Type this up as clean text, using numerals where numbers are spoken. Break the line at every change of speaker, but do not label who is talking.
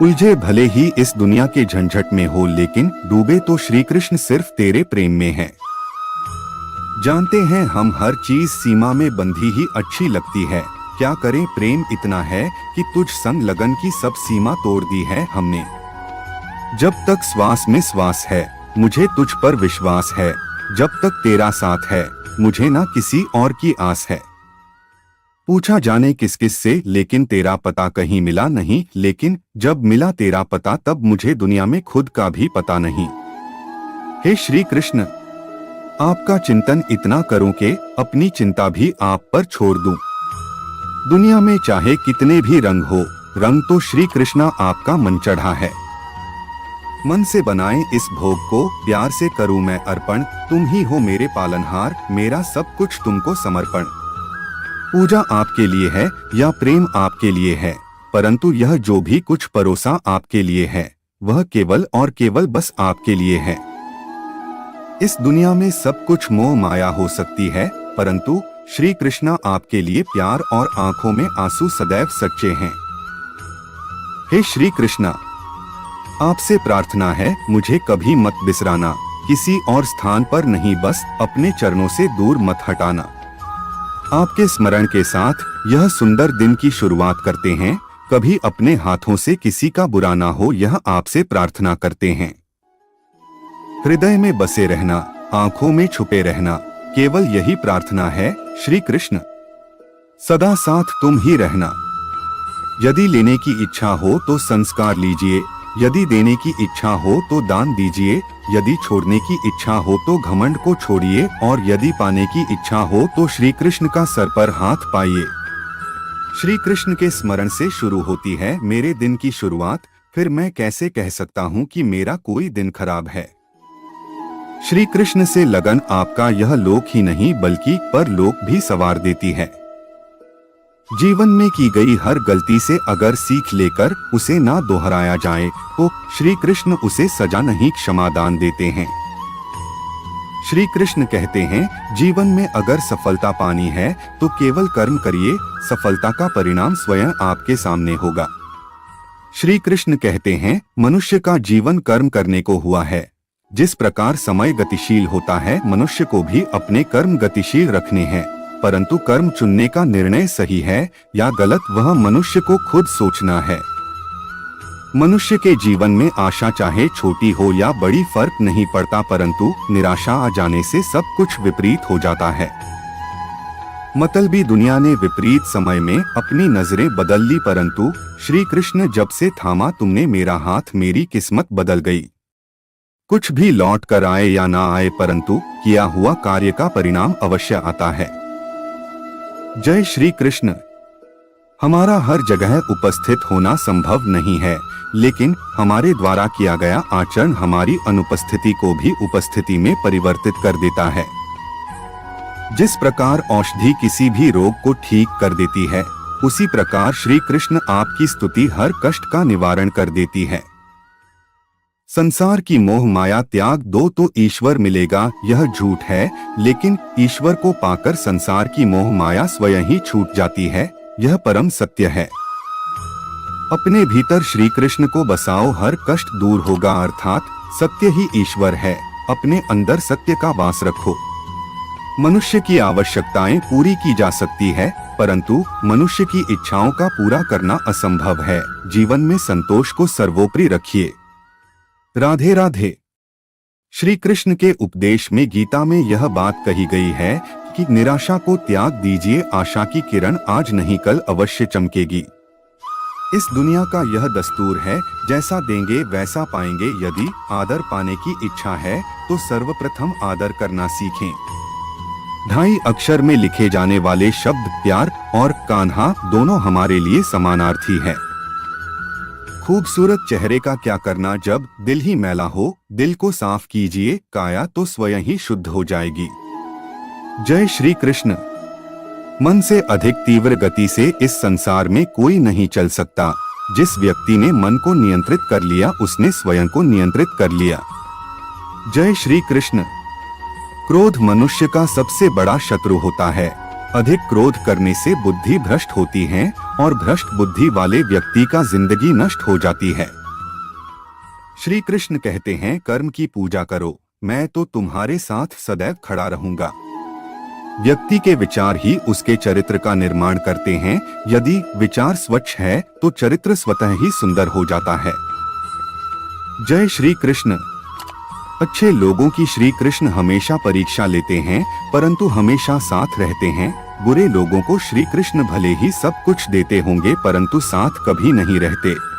उलझे भले ही इस दुनिया के झंझट में हो, लेकिन डूबे तो श्री कृष्ण सिर्फ तेरे प्रेम में है। जानते हैं हम हर चीज सीमा में बंधी ही अच्छी लगती है, क्या करें प्रेम इतना है कि तुझ संग लगन की सब सीमा तोड़ दी है हमने। जब तक श्वास में श्वास है मुझे तुझ पर विश्वास है, जब तक तेरा साथ है मुझे ना किसी और की आस है। पूछा जाने किस किस से लेकिन तेरा पता कहीं मिला नहीं, लेकिन जब मिला तेरा पता तब मुझे दुनिया में खुद का भी पता नहीं। हे श्री कृष्ण, आपका चिंतन इतना करूं कि अपनी चिंता भी आप पर छोड़ दूं। दुनिया में चाहे कितने भी रंग हो, रंग तो श्री कृष्णा आपका मन चढ़ा है। मन से बनाए इस भोग को प्यार से करूं मैं अर्पण, तुम ही हो मेरे पालनहार, मेरा सब कुछ तुमको समर्पण। पूजा आपके लिए है या प्रेम आपके लिए है, परंतु यह जो भी कुछ परोसा आपके लिए है वह केवल और केवल बस आपके लिए है। इस दुनिया में सब कुछ मोह माया हो सकती है, परंतु श्री कृष्णा आपके लिए प्यार और आंखों में आंसू सदैव सच्चे हैं। हे श्री कृष्णा, आपसे प्रार्थना है मुझे कभी मत बिसराना, किसी और स्थान पर नहीं बस अपने चरणों से दूर मत हटाना। आपके स्मरण के साथ यह सुंदर दिन की शुरुआत करते हैं, कभी अपने हाथों से किसी का बुरा ना हो यह आपसे प्रार्थना करते हैं। हृदय में बसे रहना, आंखों में छुपे रहना, केवल यही प्रार्थना है श्री कृष्ण। सदा साथ तुम ही रहना। यदि लेने की इच्छा हो तो संस्कार लीजिए, यदि देने की इच्छा हो तो दान दीजिए, यदि छोड़ने की इच्छा हो तो घमंड को छोड़िए, और यदि पाने की इच्छा हो तो श्री कृष्ण का सर पर हाथ पाइए। श्री कृष्ण के स्मरण से शुरू होती है मेरे दिन की शुरुआत, फिर मैं कैसे कह सकता हूँ कि मेरा कोई दिन खराब है। श्री कृष्ण से लगन आपका यह लोक ही नहीं बल्कि परलोक भी संवार देती है। जीवन में की गई हर गलती से अगर सीख लेकर उसे ना दोहराया जाए तो श्री कृष्ण उसे सजा नहीं क्षमा दान देते हैं। श्री कृष्ण कहते हैं जीवन में अगर सफलता पानी है तो केवल कर्म करिए, सफलता का परिणाम स्वयं आपके सामने होगा। श्री कृष्ण कहते हैं मनुष्य का जीवन कर्म करने को हुआ है। जिस प्रकार समय गतिशील होता है मनुष्य को भी अपने कर्म गतिशील रखने हैं, परंतु कर्म चुनने का निर्णय सही है या गलत वह मनुष्य को खुद सोचना है। मनुष्य के जीवन में आशा चाहे छोटी हो या बड़ी फर्क नहीं पड़ता, परंतु निराशा आ जाने से सब कुछ विपरीत हो जाता है। मतलबी दुनिया ने विपरीत समय में अपनी नजरें बदल ली, परंतु श्री कृष्ण जब से थामा तुमने मेरा हाथ मेरी किस्मत बदल गई। कुछ भी लौट कर आए या ना आए, परंतु किया हुआ कार्य का परिणाम अवश्य आता है। जय श्री कृष्ण। हमारा हर जगह उपस्थित होना संभव नहीं है, लेकिन हमारे द्वारा किया गया आचरण हमारी अनुपस्थिति को भी उपस्थिति में परिवर्तित कर देता है। जिस प्रकार औषधि किसी भी रोग को ठीक कर देती है, उसी प्रकार श्री कृष्ण आपकी स्तुति हर कष्ट का निवारण कर देती है। संसार की मोह माया त्याग दो तो ईश्वर मिलेगा यह झूठ है, लेकिन ईश्वर को पाकर संसार की मोह माया स्वयं ही छूट जाती है, यह परम सत्य है। अपने भीतर श्री कृष्ण को बसाओ, हर कष्ट दूर होगा, अर्थात सत्य ही ईश्वर है। अपने अंदर सत्य का वास रखो। मनुष्य की आवश्यकताएं पूरी की जा सकती है, परंतु मनुष्य की इच्छाओं का पूरा करना असंभव है। जीवन में संतोष को सर्वोपरि रखिए। राधे राधे। श्री कृष्ण के उपदेश में गीता में यह बात कही गई है कि निराशा को त्याग दीजिए, आशा की किरण आज नहीं कल अवश्य चमकेगी। इस दुनिया का यह दस्तूर है, जैसा देंगे वैसा पाएंगे। यदि आदर पाने की इच्छा है तो सर्वप्रथम आदर करना सीखें। 2.5 अक्षर में लिखे जाने वाले शब्द प्यार और कान्हा दोनों हमारे लिए समानार्थी है। खूबसूरत चेहरे का क्या करना जब दिल ही मैला हो। दिल को साफ कीजिए, काया तो स्वयं ही शुद्ध हो जाएगी। जय श्री कृष्ण। मन से अधिक तीव्र गति से इस संसार में कोई नहीं चल सकता। जिस व्यक्ति ने मन को नियंत्रित कर लिया उसने स्वयं को नियंत्रित कर लिया। जय श्री कृष्ण। क्रोध मनुष्य का सबसे बड़ा शत्रु होता है। अधिक क्रोध करने से बुद्धि भ्रष्ट होती है और भ्रष्ट बुद्धि वाले व्यक्ति का जिंदगी नष्ट हो जाती है। श्री कृष्ण कहते हैं, कर्म की पूजा करो, मैं तो तुम्हारे साथ सदैव खड़ा रहूंगा। व्यक्ति के विचार ही उसके चरित्र का निर्माण करते हैं। यदि विचार स्वच्छ है तो चरित्र स्वतः ही सुंदर हो जाता है। जय श्री कृष्ण। अच्छे लोगों की श्री कृष्ण हमेशा परीक्षा लेते हैं, परंतु हमेशा साथ रहते हैं। बुरे लोगों को श्री कृष्ण भले ही सब कुछ देते होंगे, परंतु साथ कभी नहीं रहते।